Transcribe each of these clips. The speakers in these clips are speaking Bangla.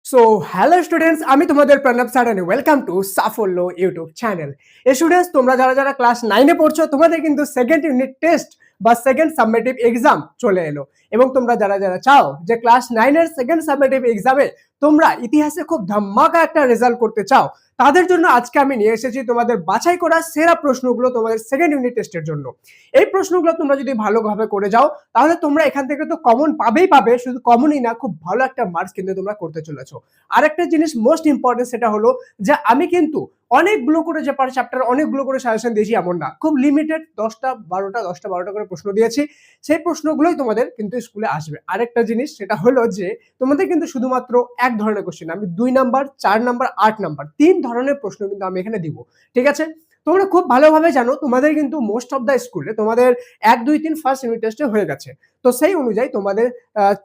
সো হ্যালো স্টুডেন্টস, আমি তোমাদের Pranab sir and welcome to Safalya YouTube channel. Students, তোমরা যারা যারা ক্লাস 9 পড়ছো, তোমাদের কিন্তু সেকেন্ড ইউনিট টেস্ট বা সেকেন্ড সাবমিটিভ এক্সাম চলে এলো। এবং তোমরা যারা যারা চাও যে ক্লাস 9 এর সেকেন্ড সাবমিটিভ এক্সামে তোমরা ইতিহাসে খুব ধামাকা একটা রেজাল্ট করতে চাও, তাদের জন্য আজকে আমি নিয়ে এসেছি তোমাদের বাছাই করা সেরা প্রশ্নগুলো তোমাদের সেকেন্ড ইউনিট টেস্টের জন্য। এই প্রশ্নগুলো তোমরা যদি ভালোভাবে করে যাও তাহলে তোমরা এখান থেকে তো কমন পাবে, শুধু কমনই না, খুব ভালো একটা মার্কস কিন্তু তোমরা করতে চলেছো। আরেকটা জিনিস মোস্ট ইম্পর্টেন্ট, সেটা হলো যে আমি কিন্তু অনেকগুলো করে যে পার চ্যাপ্টার অনেকগুলো করে সাজেশন দিয়েছি এমন না, খুব লিমিটেড 10টা 12টা করে প্রশ্ন দিয়েছি। সেই প্রশ্নগুলোই তোমাদের কিন্তু স্কুলে আসবে। আরেকটা জিনিস সেটা হলো যে তোমাদের কিন্তু শুধুমাত্র এক ধরনের কোশ্চেন, আমি 2 নাম্বার, 4 নাম্বার, 8 নাম্বার 3 ধরনের প্রশ্ন কিন্তু আমি এখানে দিব। ঠিক আছে, তোমরা খুব ভালোভাবে জানো তোমাদের কিন্তু মোস্ট অফ দ্য স্কুলে তোমাদের 1 2 3 ফার্স্ট ইউনিট টেস্টে হয়ে গেছে। তো সেই অনুযায়ী তোমাদের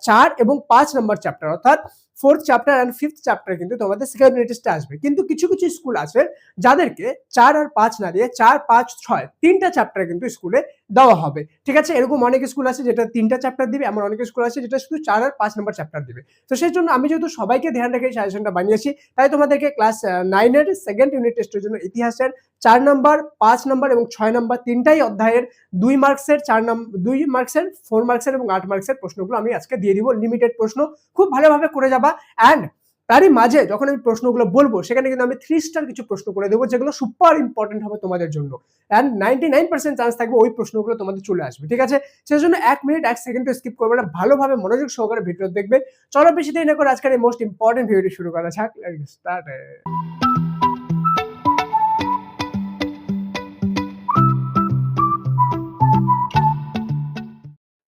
4 এবং 5 নাম্বার চ্যাপ্টার অর্থাৎ 4th chapter and 5th chapter কিন্তু তোমাদের সেকেন্ড ইউনিট টেস্টে আসবে। কিন্তু কিছু কিছু স্কুল আছে যাদেরকে 4 আর 5 না দিয়ে 4 5 6 তিনটা চ্যাপ্টার কিন্তু স্কুলে দেওয়া হবে। ঠিক আছে, এরকম অনেক স্কুল আছে যেটা তিনটা চ্যাপ্টার দিবে, এমন অনেক স্কুল আছে যেটা শুধু 4 আর 5 নাম্বার চ্যাপ্টার দিবে। তো সেই জন্য আমি যেহেতু সবাইকে ধ্যান রেখে সাজেশনটা বানিয়েছি, তাই তোমাদেরকে ক্লাস 9 এর সেকেন্ড ইউনিট টেস্টের জন্য ইতিহাসের 4 নাম্বার, 5 নাম্বার এবং 6 নাম্বার তিনটাই অধ্যায়ের 2 মার্কসের 2 মার্কসের, 4 মার্কসের এবং 8 মার্কসের প্রশ্নগুলো আমি আজকে দিয়ে দিব। লিমিটেড প্রশ্ন, খুব ভালোভাবে করে যাবা। অ্যান্ড তারই মাঝে যখন আমি প্রশ্নগুলো বলবো সেখানে কিন্তু আমি 3 স্টার কিছু প্রশ্ন করে দেবো যেগুলো সুপার ইম্পর্টেন্ট হবে তোমাদের জন্য। অ্যান্ড 99% চান্স থাকবে ওই প্রশ্নগুলো তোমাদের চলে আসবে। ঠিক আছে, সেই জন্য 1 মিনিট 1 সেকেন্ড স্কিপ করবে না, ভালোভাবে মনোযোগ সহকারে ভিডিও দেখবে। চলো বেশি দেরি না করে আজকের এই মোস্ট ইম্পর্টেন্ট ভিডিওটি শুরু করা যাক। স্টার্ট।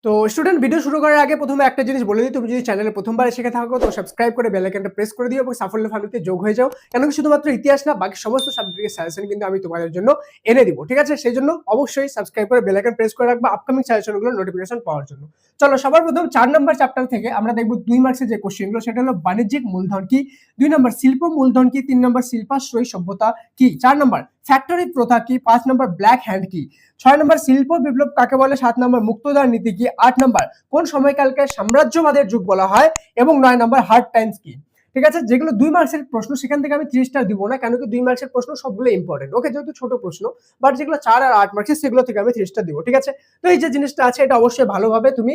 তো স্টুডেন্ট, ভিডিও শুরু করার আগে প্রথমে একটা জিনিস বলে দিই, তুমি যদি চ্যানেলে প্রথমবার এসে থাকো তো সাবস্ক্রাইব করে বেল আইকনটা প্রেস করে দিও এবং সাফল্য ফ্যামিলিতে যোগ হয়ে যাও। কেন কি শুধুমাত্র ইতিহাস না, বাকি সমস্ত সাবজেক্টের সাজেশন কিন্তু আমি তোমাদের জন্য এনে দিব। ঠিক আছে, সেই জন্য অবশ্যই সাবস্ক্রাইব করে বেল আইকন প্রেস করে রাখবা আপকামিং সাজেশনগুলোর নোটিফিকেশন পাওয়ার জন্য। চলো, সবার প্রথম 4 নাম্বার চ্যাপ্টার থেকে আমরা দেখবো 2 মার্কসের যে কোশ্চেনগুলো, সেটা হলো বাণিজ্যিক মূলধন কি, 2 নম্বর শিল্প মূলধন কি, 3 নম্বর শিল্পাশ্রয়ী সভ্যতা কি, 4 নম্বর ফ্যাক্টরি প্রথা কি, 5 নম্বর ব্ল্যাক হ্যান্ড কি, 6 নম্বর শিল্প বিপ্লব কাকে বলে, 7 নম্বর মুক্তদার নীতি কি, 8 নম্বর কোন সময়কালকে সাম্রাজ্যবাদের যুগ বলা হয় এবং 9 নম্বর হার্ড টাইমস কি। ঠিক আছে, যেগুলো 2 মার্কসের প্রশ্ন সেখান থেকে আমি 3 স্টার দিব না, কেন কি 2 মার্কসের প্রশ্ন সবগুলো ইম্পর্টেন্ট। ওকে, যেহেতু ছোট প্রশ্ন, বাট যেগুলো 4 আর 8 মার্কসের সেগুলো থেকে আমি 3 স্টার দিব। ঠিক আছে, তো এই যে জিনিসটা আছে এটা অবশ্যই ভালোভাবে তুমি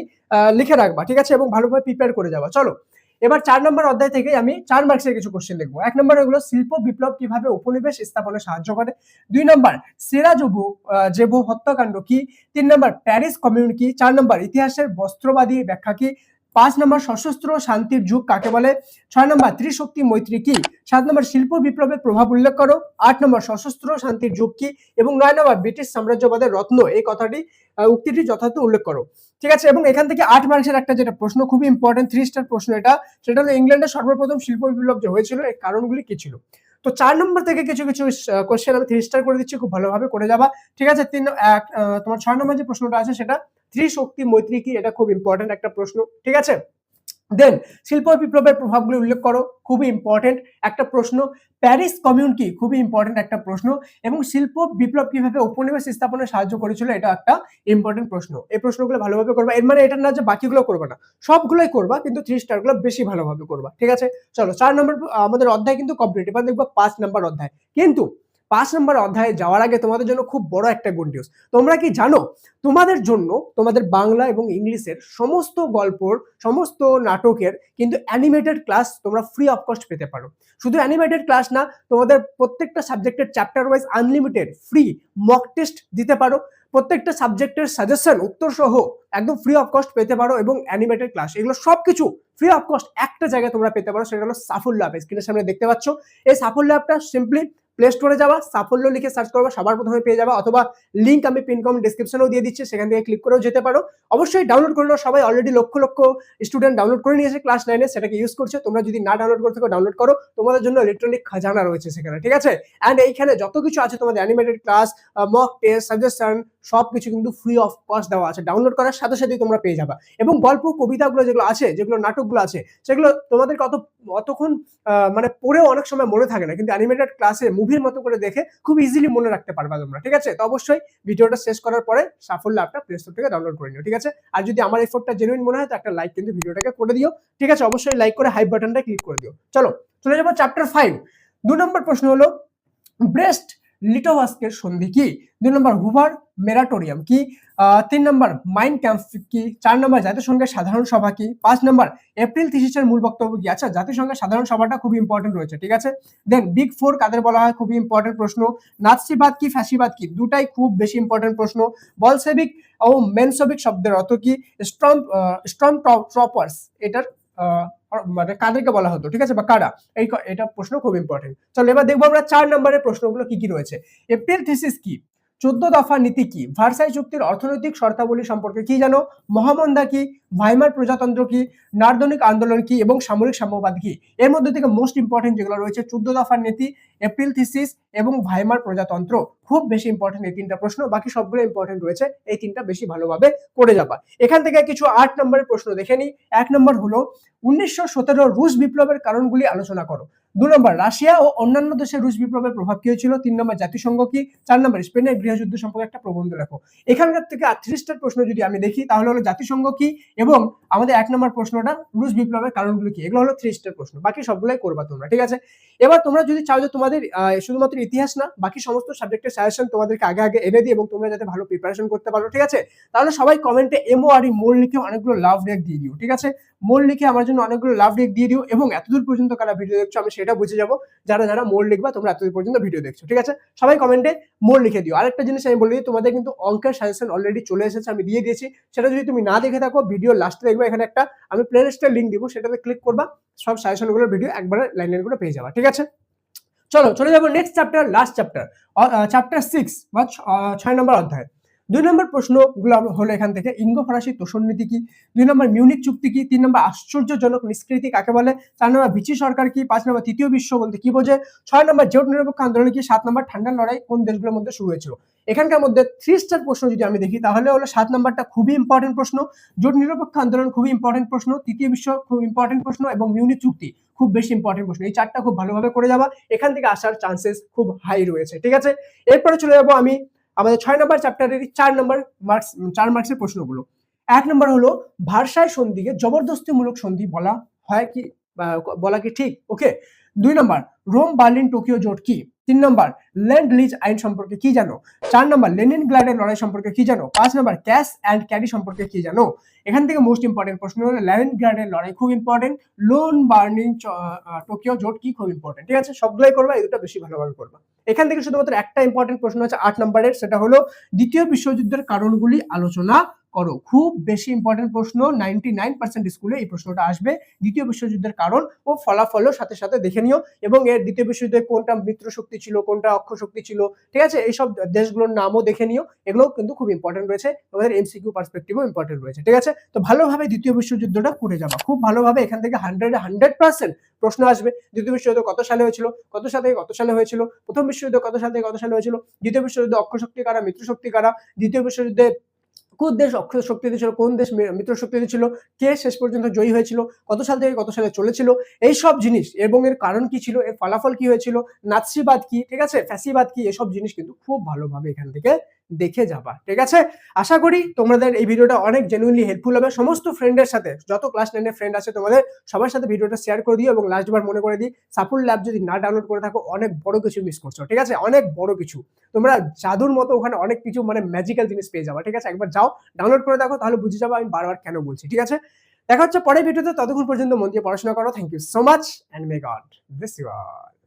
লিখে রাখবা। ঠিক আছে, এবং ভালোভাবে প্রিপেয়ার করে যাবা। চলো, এবার 4 নম্বর অধ্যায় থেকে আমি 4 মার্কসের কিছু কোশ্চেন লিখবো। 1 নম্বর হলো শিল্প বিপ্লব কিভাবে উপনিবেশ স্থাপনে সাহায্য করে, 2 নম্বর সিরাজুবু জেবু হত্যাকাণ্ড কি, 3 নম্বর প্যারিস কমিউন কি, 4 নম্বর ইতিহাসের বস্ত্রবাদী ব্যাখ্যা কি, 5 নম্বর সশস্ত্র শান্তির যুগ কাকে বলে, 6 নম্বর ত্রিশক্তি মৈত্রী কি, 7 নম্বর শিল্প বিপ্লবের প্রভাব উল্লেখ করো, 8 নম্বর সশস্ত্র শান্তির যুগ কি এবং 9 নম্বর ব্রিটিশ সাম্রাজ্যবাদের রত্ন এই কথাটি উক্তিটি যথার্থ উল্লেখ করো। ঠিক আছে, এবং এখান থেকে 8 মার্কসের একটা যেটা প্রশ্ন খুবই ইম্পর্টেন্ট 3 স্টার প্রশ্ন, এটা সেটা হলো ইংল্যান্ডের সর্বপ্রথম শিল্প বিপ্লব যে হয়েছিল এর কারণগুলি কি ছিল। তো 4 নম্বর থেকে কিছু কিছু কোশ্চেন আমি 3 স্টার করে দিচ্ছি, খুব ভালোভাবে করে যাবা। ঠিক আছে, তোমার 6 নম্বর যে প্রশ্নটা আছে সেটা ত্রিশক্তি মৈত্রী কি, এটা খুব ইম্পর্টেন্ট একটা প্রশ্ন। ঠিক আছে, দেন শিল্প বিপ্লবের প্রভাবগুলি উল্লেখ করো, খুবই ইম্পর্টেন্ট একটা প্রশ্ন। প্যারিস কমিউন কি, খুবই ইম্পর্টেন্ট একটা প্রশ্ন। এবং শিল্প বিপ্লব কিভাবে উপনিবেশ স্থাপনে সাহায্য করেছিল, এটা একটা ইম্পর্টেন্ট প্রশ্ন। এই প্রশ্নগুলো ভালোভাবে করবা, এর মানে এটা না যে বাকিগুলো করবা না, সবগুলোই করবা, কিন্তু 3 স্টার গুলো বেশি ভালোভাবে করবা। ঠিক আছে, চলো 4 নম্বর আমাদের অধ্যায় কিন্তু কমপ্লিট। এবার দেখবো 5 নম্বর অধ্যায়। কিন্তু 5 নম্বর অধ্যায়ে যাওয়ার আগে তোমাদের জন্য খুব বড় একটা গুড নিউজ। তোমরা কি জানো তোমাদের জন্য তোমাদের বাংলা এবং ইংলিশের সমস্ত গল্পর, সমস্ত নাটকের কিন্তু অ্যানিমেটেড ক্লাস তোমরা ফ্রি অফ কস্ট পেতে পারো। শুধু অ্যানিমেটেড ক্লাস না, তোমাদের প্রত্যেকটা সাবজেক্টের chapter wise unlimited free mock test দিতে পারো, প্রত্যেকটা সাবজেক্টের সাজেশন উত্তর সহ একদম ফ্রি অফ কস্ট পেতে পারো, এবং অ্যানিমেটেড ক্লাস, এগুলো সবকিছু ফ্রি অফ কস্ট একটা জায়গায় তোমরা পেতে পারো। সেটা হলো সাফল্য অ্যাপ। স্ক্রিনের সামনে দেখতে পাচ্ছ এই সাফল্য অ্যাপটা, সিম্পলি প্লে স্টোরে যাবা, সাফল্য লিখে সার্চ করবা, সবার প্রথমে পেয়ে যাবা, অথবা লিংক আমি পিন কমেন্ট ডেসক্রিপশনেও দিয়ে দিচ্ছি, সেখান থেকে ক্লিক করেও যেতে পারো। অবশ্যই ডাউনলোড করে নাও, সবাই already lakh lakh student download করে নিয়েছে ক্লাস 9 এ, সেটাকে ইউজ করছে। তোমরা যদি না ডাউনলোড করে থাকো ডাউনলোড করো, তোমাদের জন্য ইলেকট্রনিক খাজানা রয়েছে সেখানে। ঠিক আছে, এন্ড এইখানে যত কিছু আছে তোমাদের animated class, mock test, suggestion, সবকিছু কিন্তু ফ্রি অফ কস্ট দেওয়া আছে। ডাউনলোড করার সাথে সাথেই তোমরা পেয়ে যাবা। এবং গল্প কবিতাগুলো যেগুলো আছে, যেগুলো নাটকগুলো আছে, সেগুলো তোমাদেরকে অতক্ষণ মানে পড়েও অনেক সময় মনে থাকে না, কিন্তু অ্যানিমেটেড ক্লাসে মুভির মতো করে দেখে খুব ইজিলি মনে রাখতে পারবা তোমরা, ঠিক আছে? তো অবশ্যই ভিডিওটা শেষ করার পরে সাফল্য অ্যাপটা প্লে স্টোর থেকে ডাউনলোড করে নিও, ঠিক আছে? আর যদি আমার এফোর্টটা জেনুইন মনে হয় তো একটা লাইক কিন্তু ভিডিওটাকে করে দিও, ঠিক আছে? অবশ্যই লাইক করে হাইপ বাটনটা ক্লিক করে দিও। চলো চলে যাবো চ্যাপ্টার 5। 2 নম্বর প্রশ্ন হলো ব্রেস্ট লিটোভাস্কের সন্ধি কি? 2 নম্বর হুভার মেরাটোরিয়াম কি? 3 নম্বর মাইন ক্যাম্প কি? 4 নম্বর জাতিসংঘের সাধারণ সভা কি? 5 নম্বর এপ্রিল থিসিসের মূল বক্তব্য কি? আচ্ছা, জাতিসংঘের সাধারণ সভাটা খুব ইম্পর্টেন্ট রয়েছে, ঠিক আছে? দেন বিগ ফোর কাদের বলা হয়, খুবই ইম্পর্টেন্ট প্রশ্ন। নাৎসিবাদ কি ফ্যাসিবাদ কি? দুটাই খুব বেশি ইম্পর্টেন্ট প্রশ্ন। বলসেভিক ও মেনসোভিক শব্দের অর্থ কি? স্টর্ম ট্রপার্স এটার মানে কাদেরকে বলা হতো, ঠিক আছে, বা কারা? এটা প্রশ্ন খুব ইম্পর্টেন্ট। চলো এবার দেখবো আমরা 4 নম্বরের প্রশ্নগুলো কি কি রয়েছে। এপ্রিল থিসিস কি? 14 দফা নীতি কি? ভার্সাই চুক্তির অর্থনৈতিক শর্তাবলী সম্পর্কে কি জানো? মহামন্দা কি? ভাইমার প্রজাতন্ত্র কি? নার্দনিক আন্দোলন কি? এবং সামরিক সাম্যবাদ কি? এর মধ্যে থেকে মোস্ট ইম্পর্টেন্ট যেগুলো রয়েছে 14 দফার নীতি, এপ্রিল থিসিস এবং ভাইমার প্রজাতন্ত্র, খুব বেশি ইম্পর্টেন্ট এই তিনটা প্রশ্ন। বাকি সবগুলো ইম্পর্টেন্ট রয়েছে, এই তিনটা বেশি ভালোভাবে করে যাবা। এখান থেকে কিছু 8 নম্বরের প্রশ্ন দেখে নিই। 1 নম্বর হলো 1917 রুশ বিপ্লবের কারণগুলি আলোচনা করো। 2 নম্বর রাশিয়া ও অন্যান্য দেশের রুশ বিপ্লবের প্রভাব কি হয়েছিল? 3 নম্বর জাতিসংঘ কি? 4 নম্বর স্পেনের গৃহযুদ্ধ সম্পর্কে একটা প্রবন্ধ লেখো। এখানকার থেকে 38টার প্রশ্ন যদি আমি দেখি তাহলে হলো জাতিসংঘ কি এবং আমাদের 1 নম্বর প্রশ্নটা রুশ বিপ্লবের কারণগুলো কি, এগুলো হলো 3 স্টার প্রশ্ন। বাকি সবগুলাই করবা তোমরা, ঠিক আছে? এবার তোমরা যদি চাও যে তোমাদের শুধুমাত্র ইতিহাস না বাকি সমস্ত সাবজেক্টের সাজেশন তোমাদেরকে আগে আগে এনে দিই এবং তোমরা যাতে ভালো প্রিপারেশন করতে পারো, ঠিক আছে? তাহলে সবাই কমেন্টে এমওআরই মোর লিখে অনেকগুলো লাভ রেক দিয়ে দিও, ঠিক আছে? মোর লিখে আমার জন্য অনেকগুলো লাভ রেক দিয়ে দিও এবং এতদূর পর্যন্ত কারা ভিডিও দেখছো আমি সেটা বুঝে যাবো। যারা যারা মোর লিখবা তোমরা এতদূর পর্যন্ত ভিডিও দেখছো, ঠিক আছে? সবাই কমেন্টে মোর লিখে দিও। আরেকটা জিনিস আমি বলে দিই, তোমাদের কিন্তু অঙ্কের সাজেশন অলরেডি চলে এসেছে, আমি দিয়ে দিয়েছি। সেটা যদি তুমি না দেখে থাকো ভিডিও লাস্টে দেখবে এখানে একটা আমি প্লে লিস্টের লিংক দিব, সেটাতে ক্লিক করবা, সব সাজেশনগুলোর ভিডিও একবারে লাইন করে পেয়ে যাবা, ঠিক আছে? চলো চলে যাবো next chapter, last chapter, chapter 6 বা 6 নম্বর অধ্যায়। 2 নম্বর প্রশ্নগুলো হলো এখান থেকে ইঙ্গো ফরাসি তোষণ নীতি কি? 2 নম্বর মিউনিক চুক্তি কি? 3 নম্বর আশ্চর্যজনক নিষ্কৃতি কাকে বলে? 4 নম্বর ভিচি সরকার কি? 5 নম্বর তৃতীয় বিশ্ব বলতে কি বোঝে? 6 নম্বর জোট নিরপেক্ষ আন্দোলন কি? 7 নম্বর ঠান্ডার লড়াই কোন দেশগুলোর মধ্যে শুরু হয়েছিল? এখানকার মধ্যে 3 স্টার প্রশ্ন যদি আমি দেখি তাহলে হলো 7 নম্বরটা খুবই ইম্পর্টেন্ট প্রশ্ন, জোট নিরপেক্ষ আন্দোলন খুবই ইম্পর্টেন্ট প্রশ্ন, তৃতীয় বিশ্ব খুব ইম্পর্টেন্ট প্রশ্ন এবং মিউনিক চুক্তি খুব বেশি ইম্পর্টেন্ট প্রশ্ন। এই 4টা খুব ভালোভাবে করে যাবা, এখান থেকে আসার চান্সেস খুব হাই রয়েছে, ঠিক আছে? এরপরে চলে যাবো আমি আমাদের 6 নম্বর চ্যাপ্টারের 4 মার্কসের প্রশ্নগুলো। 1 নম্বর হলো ভার্সাই সন্ধিকে জবরদস্তিমূলক সন্ধি বলা হয় কি, বলা কি ঠিক? ওকে। 2 নম্বর রোম বার্লিন টোকিও জোট কি? 3 নম্বর ল্যান্ড লিজ আইন সম্পর্কে কি জানো? 4 নম্বর লেনিনগ্রাডের লড়াই সম্পর্কে কি জানো? 5 নম্বর ক্যাশ অ্যান্ড ক্যারি সম্পর্কে কি জানো? এখান থেকে মোস্ট ইম্পর্টেন্ট প্রশ্ন হলো লেনিনগ্রাডের লড়াই খুব ইম্পর্টেন্ট, লোন বার্নিং টোকিও জোট কি খুব ইম্পর্টেন্ট, ঠিক আছে? সবগুলাই করবা, এই দুটো বেশি ভালোভাবে করবা। এখান থেকে শুধুমাত্র একটা ইম্পর্টেন্ট প্রশ্ন আছে 8 নম্বরের, সেটা হলো দ্বিতীয় বিশ্বযুদ্ধের কারণগুলি আলোচনা করো। খুব বেশি ইম্পর্টেন্ট প্রশ্ন, 99% স্কুলে এই প্রশ্নটা আসবে। দ্বিতীয় বিশ্বযুদ্ধের কারণ ও ফলাফলও সাথে সাথে দেখে নিও এবং এর দ্বিতীয় বিশ্বযুদ্ধে কোনটা মিত্র শক্তি ছিল কোনটা অক্ষ শক্তি ছিল, ঠিক আছে? এইসব দেশগুলোর নামও দেখে নিও, এগুলোও কিন্তু খুব ইম্পর্টেন্ট রয়েছে, তোমাদের এমসিকিউ পার্সপেক্টিভও ইম্পর্টেন্ট রয়েছে, ঠিক আছে? তো ভালোভাবে দ্বিতীয় বিশ্বযুদ্ধটা করে যাবা, খুব ভালোভাবে। এখান থেকে 100% প্রশ্ন আসবে। দ্বিতীয় বিশ্বযুদ্ধ কত সালে হয়েছিল, কত সাল থেকে কত সালে হয়েছিল? প্রথম বিশ্বযুদ্ধ কত সাল থেকে কত সালে হয়েছিল? দ্বিতীয় বিশ্বযুদ্ধে অক্ষ শক্তি কারা, মিত্র শক্তি কারা? দ্বিতীয় বিশ্বযুদ্ধে কোন দেশ অক্ষ শক্তিতে ছিল, কোন দেশ মিত্র শক্তিতে ছিল, কে শেষ পর্যন্ত জয়ী হয়েছিল, কত সাল থেকে কত সালে চলেছিল, এই সব জিনিস এবং এর কারণ কি ছিল, এর ফলাফল কি হয়েছিল, নাৎসিবাদ কি, ঠিক আছে, ফ্যাসিবাদ কি, এসব জিনিস কিন্তু খুব ভালোভাবে এখান থেকে দেখে যাবা, ঠিক আছে? আশা করি তোমাদের এই ভিডিওটা অনেক জেনুইনলি হেল্পফুল হবে। সমস্ত ফ্রেন্ডের সাথে, যত ক্লাস 9 এর ফ্রেন্ড আছে তোমাদের সবার সাথে ভিডিওটা শেয়ার করে দিও এবং লাস্টবার মনে করে দিই, সাফল্য ল্যাব যদি না ডাউনলোড করে থাকো অনেক বড় কিছু মিস করছো, ঠিক আছে? অনেক বড় কিছু, তোমরা জাদুর মতো ওখানে অনেক কিছু মানে ম্যাজিক্যাল জিনিস পেয়ে যাবা, ঠিক আছে? একবার যাও ডাউনলোড করে দেখো, তাহলে বুঝে যাবো আমি বারবার কেন বলছি, ঠিক আছে? দেখা হচ্ছে পরের ভিডিওতে, ততক্ষণ পর্যন্ত মন দিয়ে পড়াশোনা করো। Thank you so much and may God bless you all.